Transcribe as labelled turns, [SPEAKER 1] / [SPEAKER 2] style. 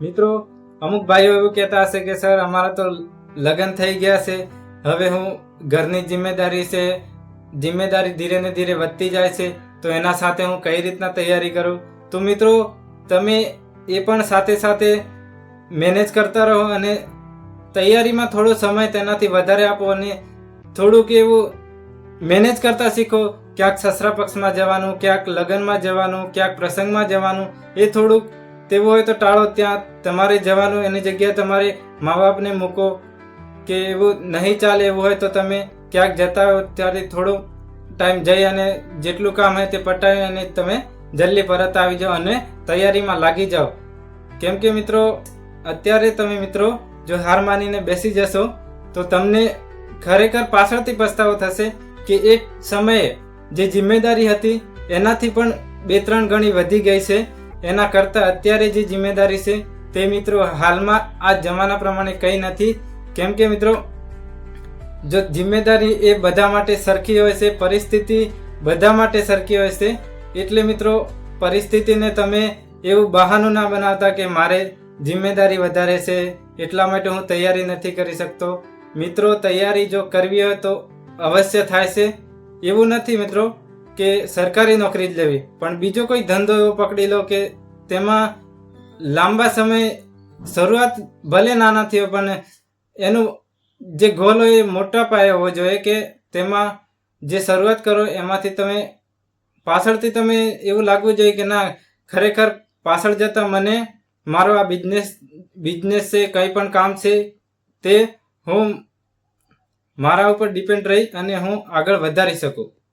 [SPEAKER 1] મિત્રો અમુક ભાઈઓ એવું કહેતા હશે કે સર અમારા તો લગ્ન થઈ ગયા છે, હવે હું ઘરની જિમ્મેદારી ધીરે ને ધીરે વધતી જાય છે, તો એના સાથે હું કઈ રીતના તૈયારી કરું? તો મિત્રો તમે એ પણ સાથે સાથે મેનેજ કરતા રહો અને તૈયારીમાં થોડો સમય તેનાથી વધારે આપો અને થોડુંક એવું મેનેજ કરતા શીખો. ક્યાંક સસરા પક્ષમાં જવાનું, ક્યાંક લગ્નમાં જવાનું, ક્યાંક પ્રસંગમાં જવાનું, એ થોડુંક તેવું હોય તો ટાળો. ત્યાં તમારે જવાનું, એની જગ્યાએ તમારે મા બાપને મૂકો. કે એવું નહીં ચાલે એવું હોય તો તમે ક્યાંક જતા હો ત્યારે થોડો ટાઈમ જઈ અને જેટલું કામ હોય તે પટાવી અને તમે જલ્દી પરત આવી જાઓ અને તૈયારીમાં લાગી જાઓ. કેમ કે મિત્રો અત્યારે તમે મિત્રો જો હાર માનીને બેસી જશો તો તમને ખરેખર પાછળથી પસ્તાવો થશે કે એક સમયે જે જિમ્મેદારી હતી એનાથી પણ 2-3 ગણી વધી ગઈ છે. એના કરતાં અત્યારે જે જિમ્મેદારી છે તે મિત્રો હાલમાં આ જમાના પ્રમાણે કંઈ નથી. કેમ કે મિત્રો જો જિમ્મેદારી એ બધા માટે સરખી હોય છે, પરિસ્થિતિ બધા માટે સરખી હોય છે. એટલે મિત્રો પરિસ્થિતિને તમે એવું બહાનું ના બનાવતા કે મારે જિમ્મેદારી વધારે છે એટલા માટે હું તૈયારી નથી કરી શકતો. મિત્રો તૈયારી જો કરવી હોય તો અવશ્ય થાય છે. એવું નથી મિત્રો કે સરકારી નોકરી જ લેવી, પણ બીજો કોઈ ધંધો એવો પકડી લો કે તેમાં લાંબા સમય શરૂઆત ભલે નાનાથી હોય પણ એનું જે ગોલ હોય એ મોટા પાયે હોવો જોઈએ કે તેમાં જે શરૂઆત કરો એમાંથી તમે પાછળથી તમે એવું લાગવું જોઈએ કે ના ખરેખર પાછળ જતાં મને મારો આ બિઝનેસ છે, કંઈ પણ કામ છે તે હું મારા ઉપર ડિપેન્ડ રહી અને હું આગળ વધારી શકું.